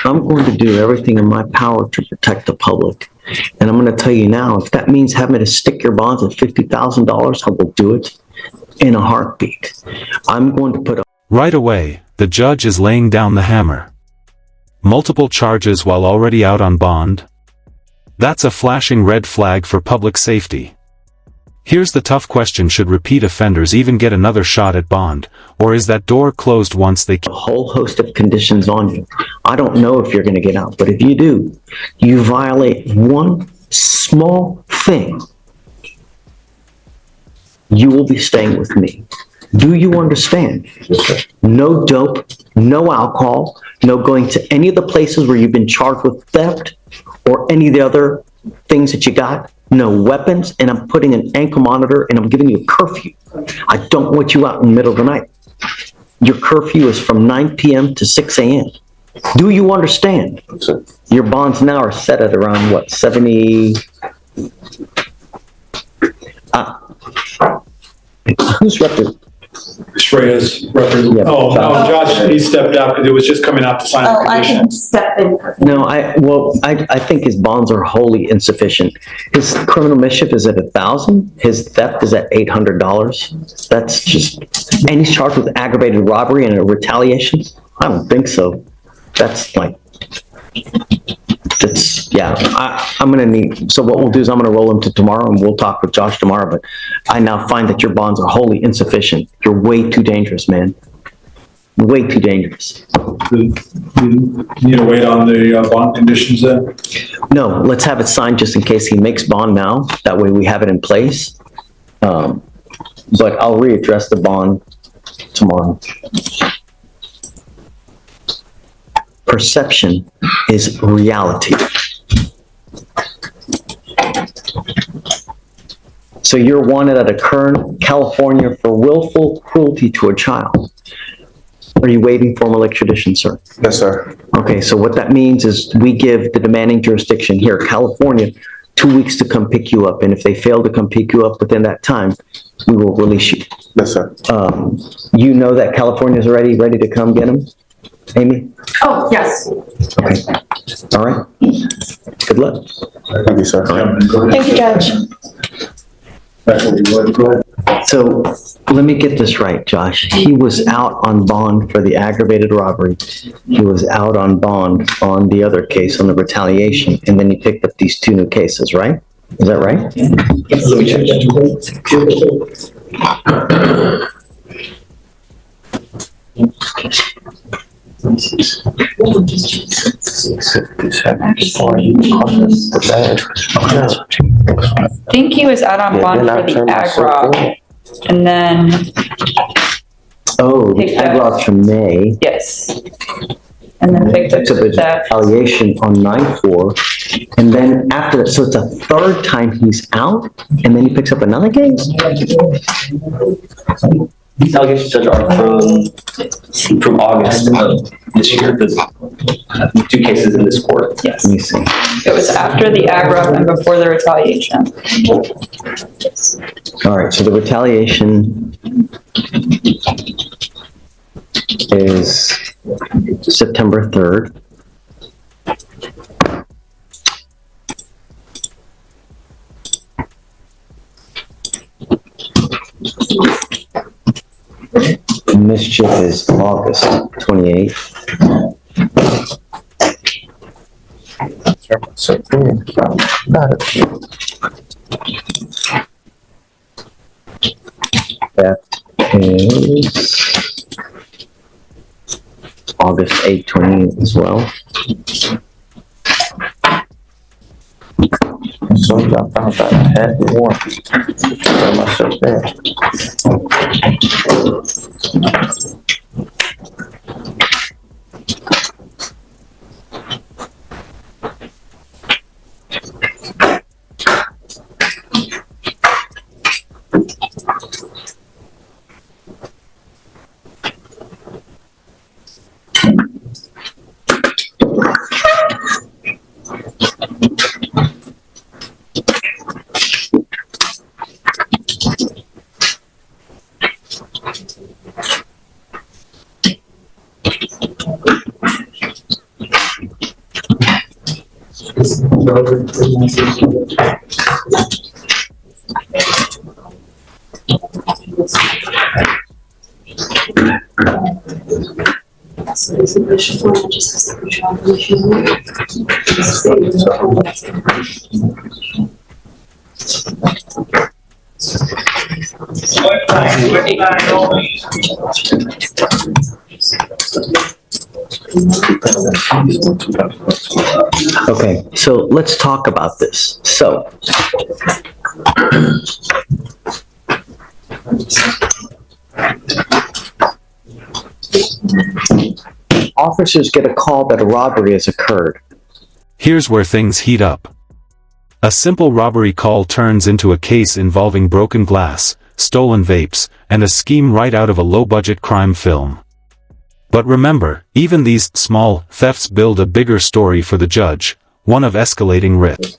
I'm going to do everything in my power to protect the public. And I'm going to tell you now, if that means having to stick your bonds at $50,000, I will do it in a heartbeat. I'm going to put a... Right away, the judge is laying down the hammer. Multiple charges while already out on bond? That's a flashing red flag for public safety. Here's the tough question: should repeat offenders even get another shot at bond, or is that door closed once they... A whole host of conditions on you. I don't know if you're going to get out, but if you do, you violate one small thing, you will be staying with me. Do you understand? No dope, no alcohol, no going to any of the places where you've been charged with theft or any of the other things that you got. No weapons, and I'm putting an ankle monitor and I'm giving you a curfew. I don't want you out in the middle of the night. Your curfew is from 9 p.m. to 6 a.m. Do you understand? Your bonds now are set at around what, 70? Who's representing? Shreya's representative. Yeah, Oh, no, Josh, he stepped out because it was just coming out to sign the I condition. can step in. No, I think his bonds are wholly insufficient. His criminal mischief is at $1,000. His theft is at $800. That's just, and he's charged with aggravated robbery and a retaliation. I don't think so. That's like, that's, yeah, I'm going to need, so what we'll do is I'm going to roll him to tomorrow and we'll talk with Josh tomorrow, but I now find that your bonds are wholly insufficient. You're way too dangerous, man. Way too dangerous. You need to wait on the bond conditions then? No, let's have it signed just in case he makes bond now. That way we have it in place. But I'll readdress the bond tomorrow. Perception is reality. So you're wanted out of Kern, California for willful cruelty to a child. Are you waiting formal extradition, sir? Yes, sir. Okay, so what that means is we give the demanding jurisdiction here, California, 2 weeks to come pick you up. And if they fail to come pick you up within that time, we will release you. Yes, sir. You know that California's ready to come get him? Amy? Oh, yes. Okay. All right. Good luck. Thank you, sir. Thank you, Judge. So let me get this right, Josh. He was out on bond for the aggravated robbery. He was out on bond on the other case, on the retaliation, and then he picked up these 2 new cases, right? Is that right? Yes. Let me check that. I think he was out on bond for the ag rob, and then, Oh, the ag rob's from May. yes. And then picked up So there's that. retaliation on 9/4, and then after that, so it's a 3rd time he's out, and then he picks up another case? These allegations, Judge, are from August of this year. There's 2 cases in this court. Yes. Let me see. It was after the ag rob and before the retaliation. All right, so the retaliation is September 3rd. Mischief is August 28th. Theft is August 8th, 28th as well. So I found that I had the warrant. Put myself there. Okay, so let's talk about this. So, officers get a call that a robbery has occurred. Here's where things heat up. A simple robbery call turns into a case involving broken glass, stolen vapes, and a scheme right out of a low-budget crime film. But remember, even these small thefts build a bigger story for the judge, one of escalating risk.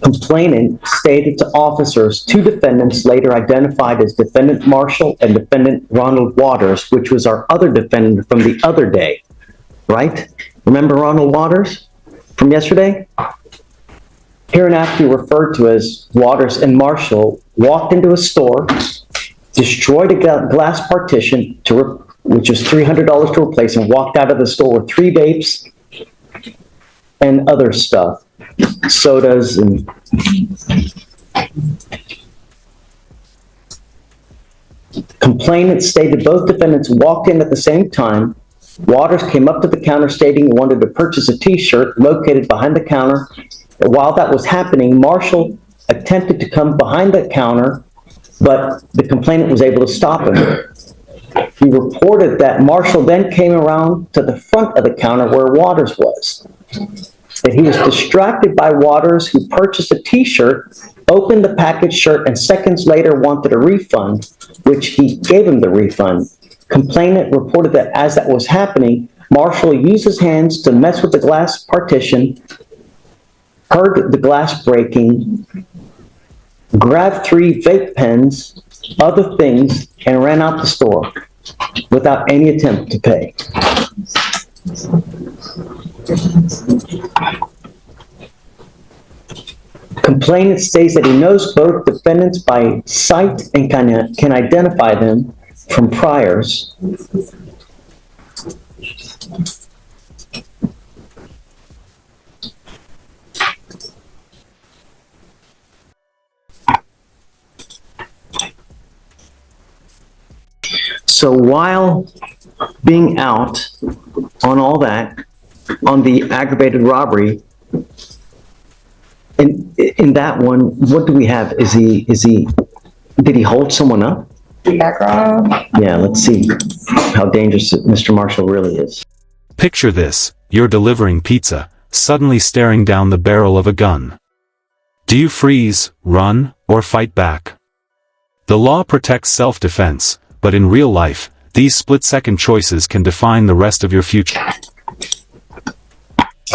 Complainant stated to officers two defendants later identified as Defendant Marshall and Defendant Ronald Waters, which was our other defendant from the other day, right? Remember Ronald Waters from yesterday? Hereinafter referred to as Waters and Marshall walked into a store, destroyed a glass partition, which was $300 to replace, and walked out of the store with 3 vapes and other stuff. Sodas and complainant stated both defendants walked in at the same time. Waters came up to the counter stating he wanted to purchase a t-shirt located behind the counter. While that was happening, Marshall attempted to come behind the counter, but the complainant was able to stop him. He reported that Marshall then came around to the front of the counter where Waters was. That he was distracted by Waters, who purchased a t-shirt, opened the packaged shirt, and seconds later wanted a refund, which he gave him the refund. Complainant reported that as that was happening, Marshall used his hands to mess with the glass partition, heard the glass breaking, grabbed 3 vape pens, other things, and ran out the store without any attempt to pay. Complainant states that he knows both defendants by sight and can identify them from priors. So while being out on all that, on the aggravated robbery, in that one, what do we have? Did he hold someone up? Background. Yeah, let's see how dangerous Mr. Marshall really is. Picture this, you're delivering pizza, suddenly staring down the barrel of a gun. Do you freeze, run, or fight back? The law protects self-defense, but in real life, these split-second choices can define the rest of your future.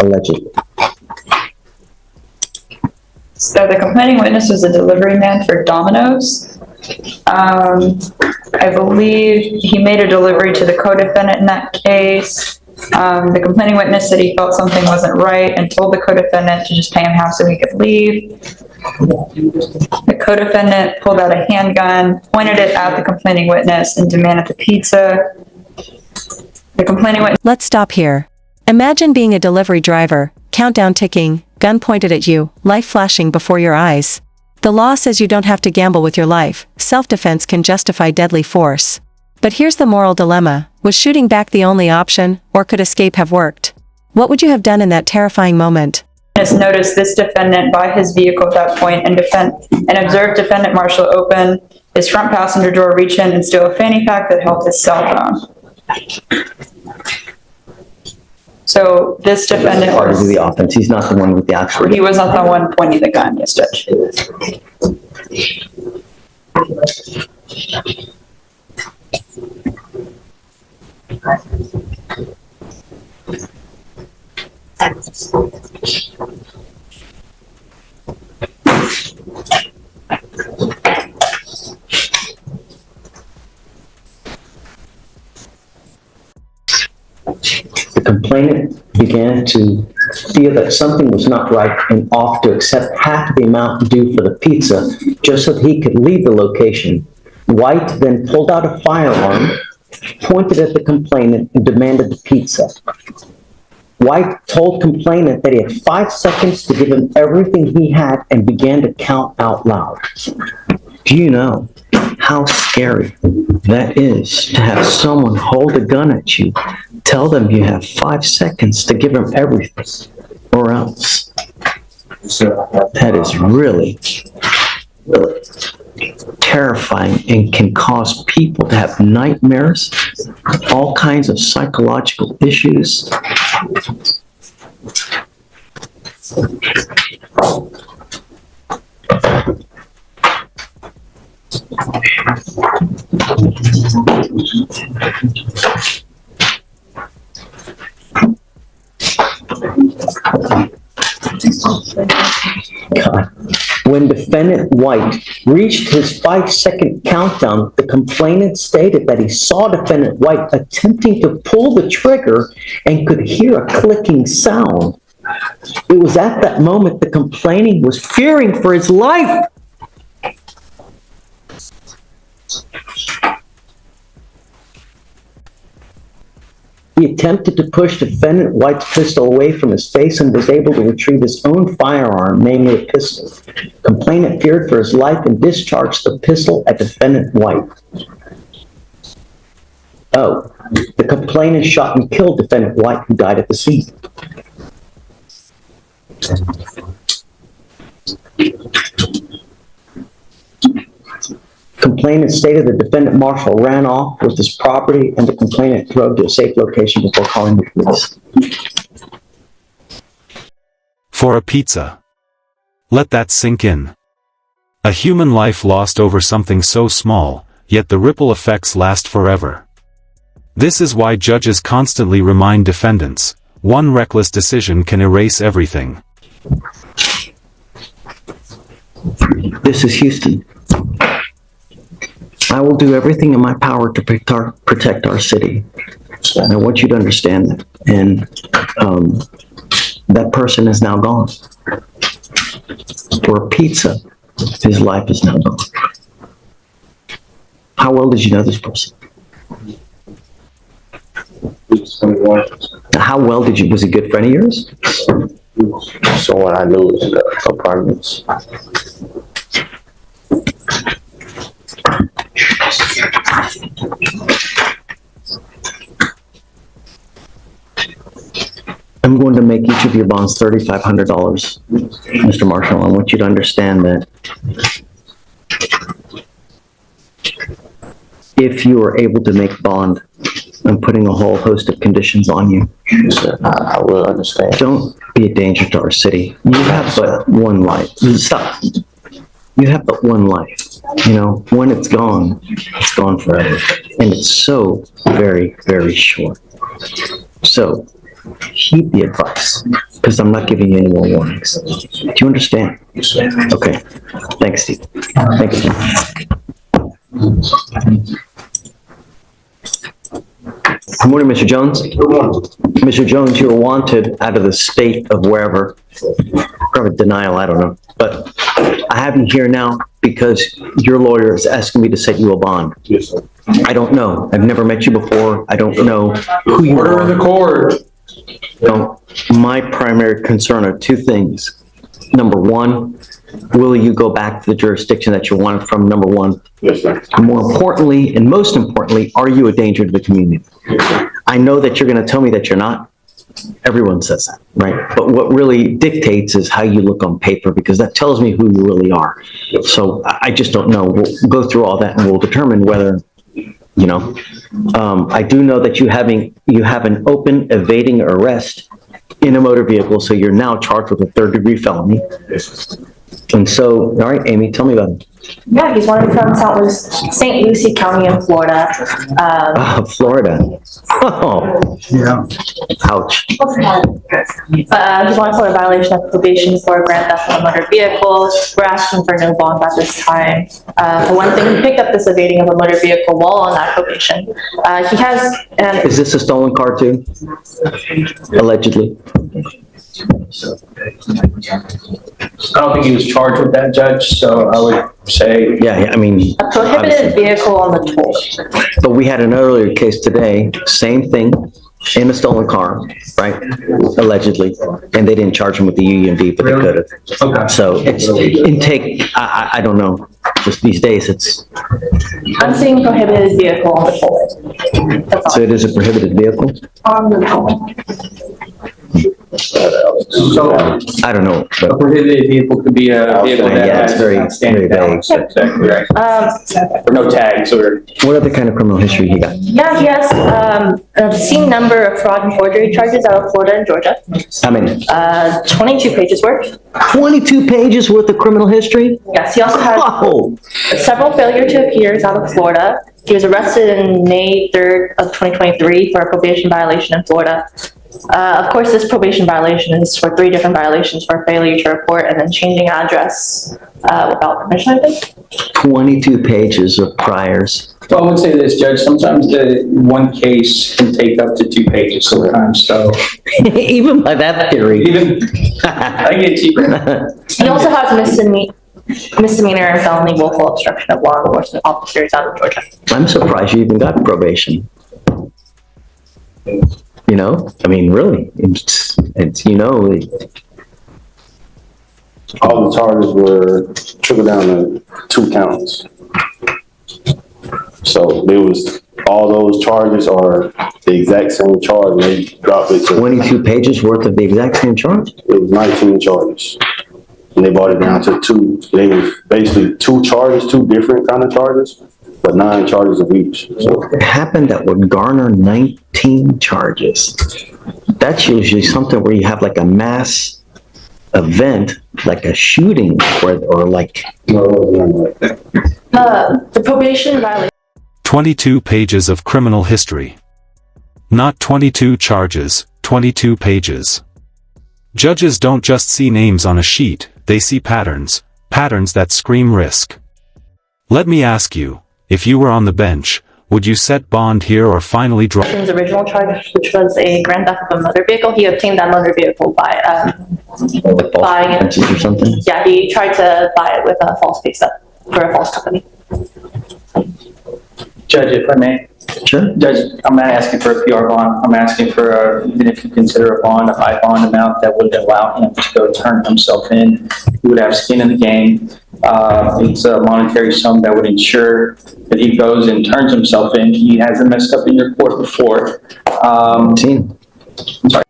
Allegedly. So the complaining witness was a delivery man for Domino's. I believe he made a delivery to the co-defendant in that case. The complaining witness said he felt something wasn't right and told the co-defendant to just pay him half so he could leave. The co-defendant pulled out a handgun, pointed it at the complaining witness, and demanded the pizza. The complaining witness... Let's stop here. Imagine being a delivery driver, countdown ticking, gun pointed at you, life flashing before your eyes. The law says you don't have to gamble with your life, self-defense can justify deadly force. But here's the moral dilemma, was shooting back the only option, or could escape have worked? What would you have done in that terrifying moment? Noticed this defendant by his vehicle at that point and observed defendant Marshall open his front passenger door, reach in and steal a fanny pack that held his cell phone. So this defendant Part of the offense. He's not the one with the actual. He was not the one pointing the gun, yes, Judge. The complainant began to feel that something was not right and offered to accept half the amount due for the pizza just so that he could leave the location. White then pulled out a firearm, pointed at the complainant, and demanded the pizza. White told complainant that he had 5 seconds to give him everything he had and began to count out loud. Do you know how scary that is to have someone hold a gun at you, tell them you have 5 seconds to give them everything or else? That is really, really terrifying and can cause people to have nightmares, all kinds of psychological issues. God. When Defendant White reached his 5-second countdown, the complainant stated that he saw Defendant White attempting to pull the trigger and could hear a clicking sound. It was at that moment the complainant was fearing for his life. He attempted to push Defendant White's pistol away from his face and was able to retrieve his own firearm, namely a pistol. Complainant feared for his life and discharged the pistol at Defendant White. Oh, the complainant shot and killed Defendant White, who died at the scene. Complainant stated the defendant Marshall ran off with his property and the complainant drove to a safe location before calling the police. For a pizza. Let that sink in. A human life lost over something so small, yet the ripple effects last forever. This is why judges constantly remind defendants, one reckless decision can erase everything. This is Houston. I will do everything in my power to protect our city. And I want you to understand that. And that person is now gone. For a pizza, his life is now gone. How well did you know this person? How well did you, was he a good friend of yours? Someone I knew in the apartments. I'm going to make each of your bonds $3,500, Mr. Marshall. I want you to understand that if you are able to make bond, I'm putting a whole host of conditions on you. I will understand. Don't be a danger to our city. You have but one life. Stop. You have but one life. You know, when it's gone forever. And it's so very, very short. So, heed the advice, because I'm not giving you any more warnings. Do you understand? Okay. Thanks, Steve. Thank you. Good morning, Mr. Jones. Good morning. Mr. Jones, you were wanted out of the state of wherever. Probably denial, I don't know. But I have you here now because your lawyer is asking me to set you a bond. Yes, sir. I don't know. I've never met you before. I don't know who you Order in are. the court. So my primary concern are two things. Number one, will you go back to the jurisdiction that you wanted from? Number one. Yes, sir. More importantly, and most importantly, are you a danger to the community? I know that you're going to tell me that you're not. Everyone says that, right? But what really dictates is how you look on paper, because that tells me who you really are. So I just don't know. We'll go through all that and we'll determine whether, you know. I do know that you have an open evading arrest in a motor vehicle, so you're now charged with a third-degree felony. Yes, sir. And so, all right, Amy, tell me about him. Yeah, he's one from St. Lucie County in Florida. Florida. Oh, Yeah. ouch. He's wanted for a violation of probation for grand theft of a motor vehicle. We're asking for no bond at this time. For one thing, he picked up this evading of a motor vehicle while on that probation. He has, Is this a stolen car too? Allegedly. I don't think he was charged with that, Judge, so I would say Yeah, I mean, a prohibited vehicle on the toll. but we had an earlier case today, same thing, in a stolen car, right? Allegedly, and they didn't charge him with the UUV, but they could have. Okay. So it's intake, I don't know, just these days, it's, I'm seeing prohibited vehicle on the toll. That's so all. it is a prohibited vehicle? On the toll. So I don't know, a but prohibited vehicle could be a vehicle that Yeah, it's has very, outstanding very vague. balance. That's exactly right. Or no tags or. what other kind of criminal history he got? Yeah, he has an obscene number of fraud and forgery charges out of Florida and Georgia. How many? 22 pages worth. 22 pages worth of criminal history? Yes, he also has Whoa! several failure to appears out of Florida. He was arrested in May 3rd of 2023 for a probation violation in Florida. Of course, this probation violation is for 3 different violations for failure to report and then changing address without permission, I think. 22 pages of priors. Well, I would say this, Judge, sometimes the one case can take up to 2 pages sometimes, so. Even by that theory. Even, I get you. He also has misdemeanor and felony willful obstruction of law enforcement officers out of Georgia. I'm surprised you even got probation. You know, I mean, really, it's you know, All the charges were trickled down to 2 counts. So there was, all those charges are the exact same charge, and they dropped it to, 22 pages worth of the exact same charge? it was 19 charges. And they brought it down to 2, they was basically 2 charges, 2 different kind of charges, but 9 charges of each, so. It happened that would garner 19 charges. That's usually something where you have like a mass event, like a shooting, or like, The probation violation 22 pages of criminal history. Not 22 charges, 22 pages. Judges don't just see names on a sheet, they see patterns, patterns that scream risk. Let me ask you, if you were on the bench, would you set bond here or finally draw? his original charge, which was a grand theft of a motor vehicle. He obtained that motor vehicle by like false buying it. pretenses or something? Yeah, he tried to buy it with a false pay stub for a false company. Judge, if I may. Sure. Judge, I'm not asking for a PR bond. I'm asking for, even if you consider a bond, a high bond amount that would allow him to go turn himself in. He would have skin in the game. It's a monetary sum that would ensure that he goes and turns himself in. He hasn't messed up in your court before.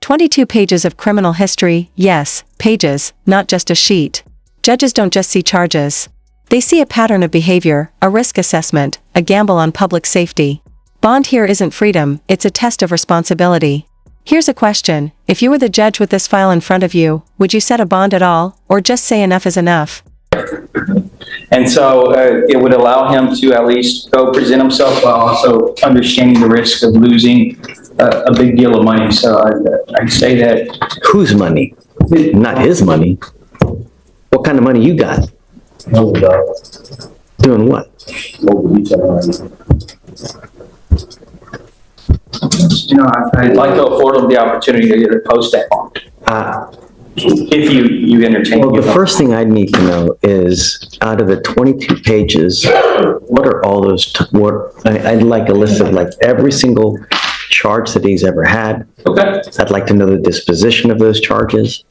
22 pages of criminal history, yes, pages, not just a sheet. Judges don't just see charges. They see a pattern of behavior, a risk assessment, a gamble on public safety. Bond here isn't freedom, it's a test of responsibility. Here's a question: if you were the judge with this file in front of you, would you set a bond at all, or just say enough is enough? And so it would allow him to at least go present himself while also understanding the risk of losing a big deal of money. So I'd say that. Whose money? Not his money. What kind of money you got? Doing what? You know, I'd like to afford him the opportunity to post that bond. If you entertain. Well, the first thing I'd need to know is, out of the 22 pages, what are all those, I'd like a list of like every single charge that he's ever had. Okay. I'd like to know the disposition of those charges.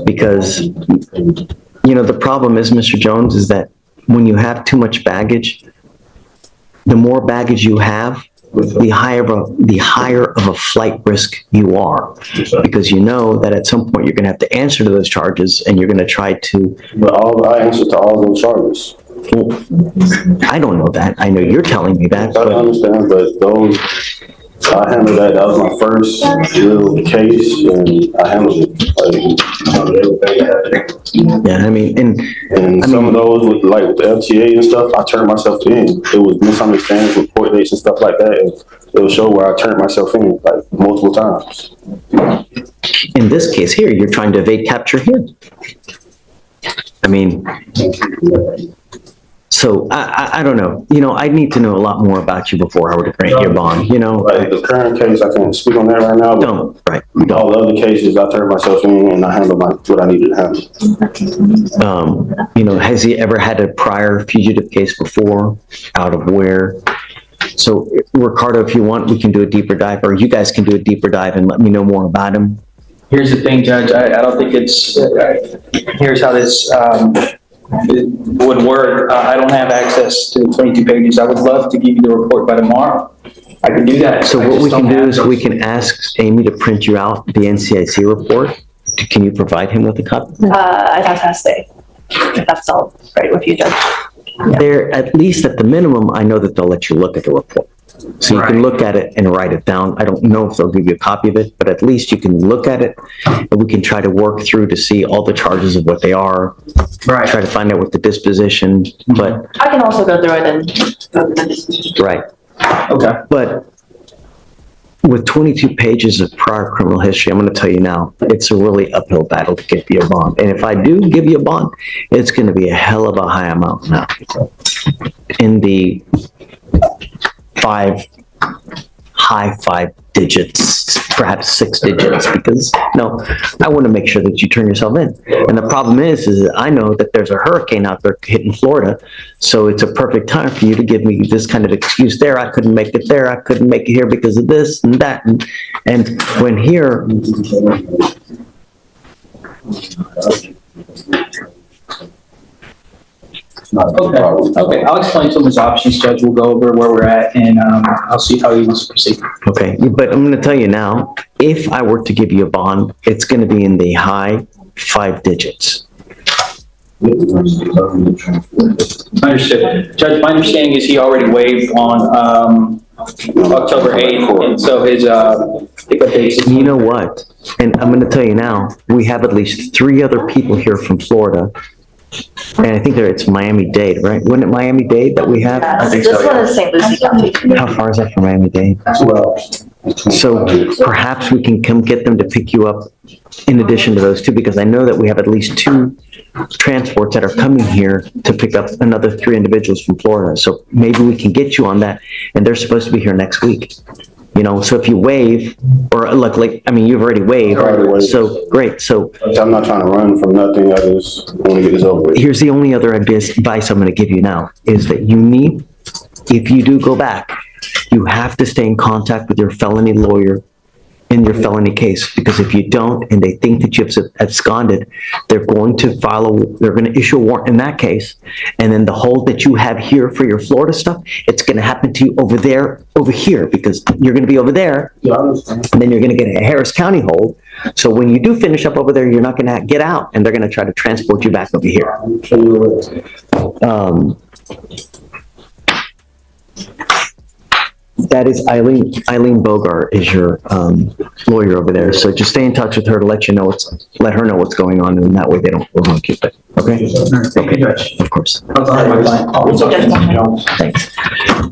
Because, you know, the problem is, Mr. Jones, is that when you have too much baggage, the more baggage you have, the higher of a flight risk you are, because you know that at some point you're going to have to answer to those charges, and you're going to try to. But I answered to all those charges. Well, I don't know that. I know you're telling me that, I but understand, but those I handled that. That was my first real case, and I handled it. Yeah, I mean, And some of those, with the LTA and stuff, I turned myself in. It was misunderstandings with court dates and stuff like that. And it will show where I turned myself in, like, multiple times. in this case here, you're trying to evade capture here. I mean, so I don't know. I need to know a lot more about you before I were to grant your bond, Like, the current case, I can't speak on that right now, but Don't, right. all the other cases, I turned myself in and I handled what I needed to handle. Has he ever had a prior fugitive case before? Out of where? So, Ricardo, if you want, we can do a deeper dive, or you guys can do a deeper dive and let me know more about him. Here's the thing, Judge, I don't think it's, here's how this, it would work. I don't have access to the 22 pages. I would love to give you the report by tomorrow. I can do that. So what we can do is we can ask Amy to print you out the NCIC report. Can you provide him with a copy? I'd have to ask Dave, if that's all right with you, Judge. They're, at least at the minimum, I know that they'll let you look at the report. So you can look at it and write it down. I don't know if they'll give you a copy of it, but at least you can look at it and we can try to work through to see all the charges of what they are. Right. Try to find out what the disposition, but, I can also go through it and. right. Okay. But with 22 pages of prior criminal history, I'm going to tell you now, it's a really uphill battle to get you a bond. And if I do give you a bond, it's going to be a hell of a high amount now. In the high five digits, perhaps 6 digits, because I want to make sure that you turn yourself in. And the problem is that I know that there's a hurricane out there hitting Florida, so it's a perfect time for you to give me this kind of excuse there. I couldn't make it there. I couldn't make it here because of this and that. And when here, Okay, I'll explain some of his options, Judge. We'll go over where we're at and I'll see how he wants to proceed. okay, but I'm going to tell you now, if I were to give you a bond, it's going to be in the high 5 digits. Understood. Judge, my understanding is he already waived on October 8th, and so his pickup date is. You know what? And I'm going to tell you now, we have at least 3 other people here from Florida. And I think it's Miami-Dade, right? Wasn't it Miami-Dade that we have? This one is St. Lucie County. How far is that from Miami-Dade? So perhaps we can come get them to pick you up in addition to those 2, because I know that we have at least 2 transports that are coming here to pick up another 3 individuals from Florida. So maybe we can get you on that, and they're supposed to be here next week. So if you waive, or you've already waived, so great. So I'm not trying to run from nothing. I just want to get this over with. here's the only other advice I'm going to give you now, is that if you do go back, you have to stay in contact with your felony lawyer in your felony case, because if you don't, and they think that you've absconded, they're going to issue a warrant in that case, and then the hold that you have here for your Florida stuff, it's going to happen to you over here, because you're going to be over there, and then you're going to get a Harris County hold. So when you do finish up over there, you're not going to get out, and they're going to try to transport you back over here. That is Eileen Bogart is your lawyer over there. So just stay in touch with her to let her know what's going on, and that way they don't keep it. Okay? Okay, of course. Thanks.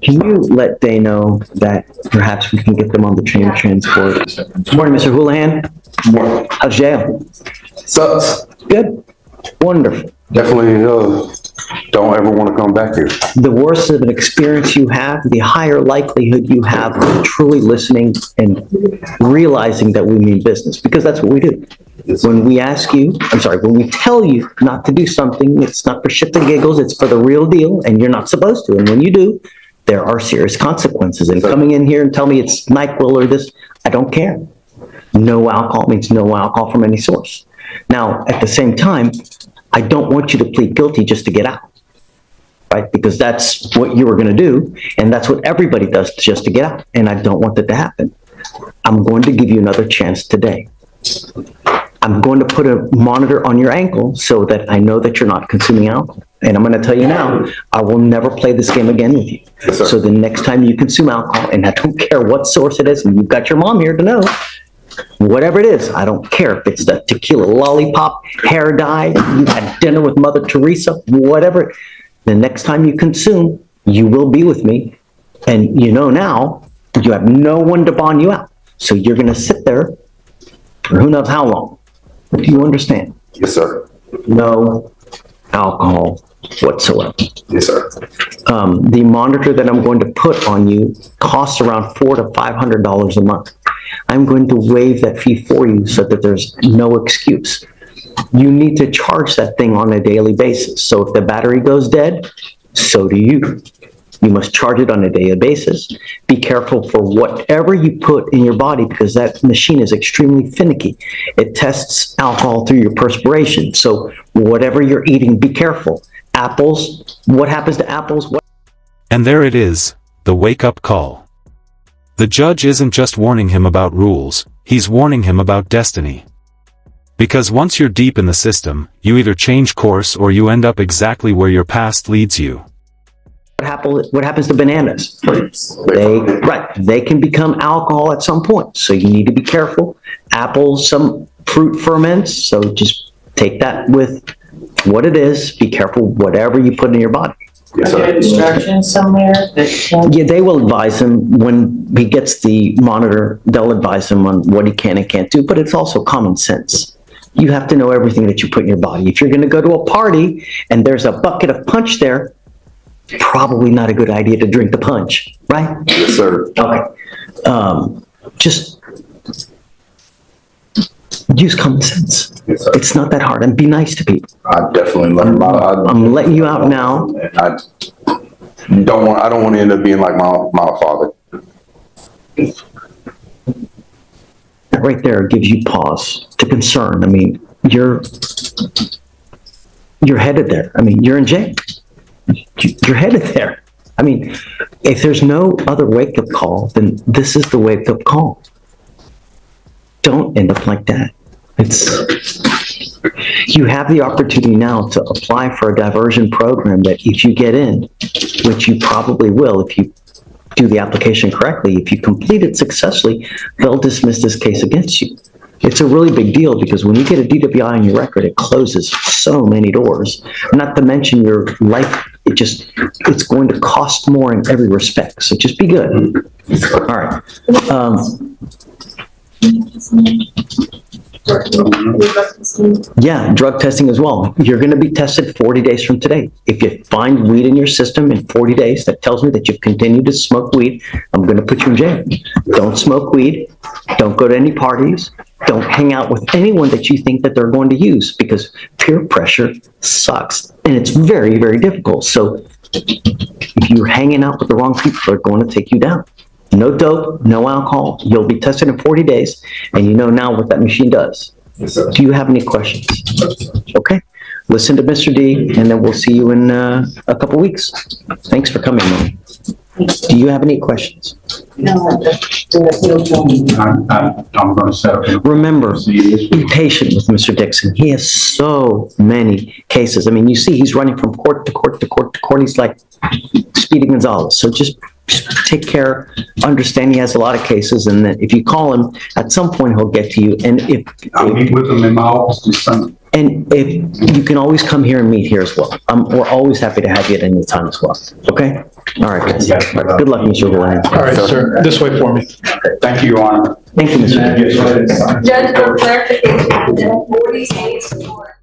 Can you let Day know that perhaps we can get them on the train transport? Good morning, Mr. Houlihan. Morning. How's jail? Sucks. Good. Wonderful. Definitely don't ever want to come back here. The worse of an experience you have, the higher likelihood you have of truly listening and realizing that we mean business, because that's what we do. When we when we tell you not to do something, it's not for shits and giggles, it's for the real deal, and you're not supposed to. And when you do, there are serious consequences. And coming in here and tell me it's NyQuil or this, I don't care. No alcohol means no alcohol from any source. Now, at the same time, I don't want you to plead guilty just to get out, right? Because that's what you were going to do, and that's what everybody does just to get out, and I don't want that to happen. I'm going to give you another chance today. I'm going to put a monitor on your ankle so that I know that you're not consuming alcohol. And I'm gonna tell you now, I will never play this game again with you. Yes, sir. So the next time you consume alcohol, and I don't care what source it is, and you've got your mom here to know, whatever it is, I don't care if it's the tequila lollipop, hair dye, you had dinner with Mother Teresa, whatever. The next time you consume, you will be with me. And you know now, you have no one to bond you out. So you're gonna sit there for who knows how long. Do you understand? Yes, sir. No alcohol whatsoever. Yes, sir. The monitor that I'm going to put on you costs around $400 to $500 a month. I'm going to waive that fee for you so that there's no excuse. You need to charge that thing on a daily basis. So if the battery goes dead, so do you. You must charge it on a daily basis. Be careful for whatever you put in your body because that machine is extremely finicky. It tests alcohol through your perspiration. So whatever you're eating, be careful. Apples, what happens to apples? And there it is, the wake-up call. The judge isn't just warning him about rules, he's warning him about destiny. Because once you're deep in the system, you either change course or you end up exactly where your past leads you. What happens to bananas? They can become alcohol at some point. So you need to be careful. Apples, some fruit ferments. So just take that with what it is. Be careful whatever you put in your body. Yes, sir. Instructions somewhere Yeah, they will advise him when he gets the monitor. They'll advise him on what he can and can't do, but it's also common sense. You have to know everything that you put in your body. If you're going to go to a party and there's a bucket of punch there, probably not a good idea to drink the punch, right? Yes, sir. Okay. Just use common sense. Yes, sir. It's not that hard, and be nice to people. I definitely learned. I'm letting you out now. I don't want to end up being like my father. That right there gives you pause to concern. I mean, you're headed there. I mean, you're in jail. You're headed there. I mean, if there's no other wake-up call, then this is the wake-up call. Don't end up like that. You have the opportunity now to apply for a diversion program that if you get in, which you probably will if you do the application correctly, if you complete it successfully, they'll dismiss this case against you. It's a really big deal because when you get a DWI on your record, it closes so many doors. Not to mention your life, it's going to cost more in every respect. So just be good. All right. Yeah, drug testing as well. You're going to be tested 40 days from today. If you find weed in your system in 40 days, that tells me that you've continued to smoke weed. I'm going to put you in jail. Don't smoke weed. Don't go to any parties. Don't hang out with anyone that you think that they're going to use because peer pressure sucks and it's very, very difficult. So if you're hanging out with the wrong people, they're going to take you down. No dope, no alcohol. You'll be tested in 40 days, and you know now what that machine does. Yes, sir. Do you have any questions? Okay. Listen to Mr. D, and then we'll see you in a couple weeks. Thanks for coming, man. Do you have any questions? I'm gonna set up. Remember, be patient with Mr. Dixon. He has so many cases. I mean, you see, he's running from court to court to court to court. He's like Speedy Gonzalez. So just take care, understand he has a lot of cases, and that if you call him, at some point he'll get to you. And I'll meet with him in my office this Sunday. And if you can always come here and meet here as well. We're always happy to have you at any time as well. Okay? All right, guys. All right, good luck, Mr. Valerian. All right, sir, this way for me. Thank you, Your Honor. Thank you, Mr. Dixon. Judge, for clarification, 40 days for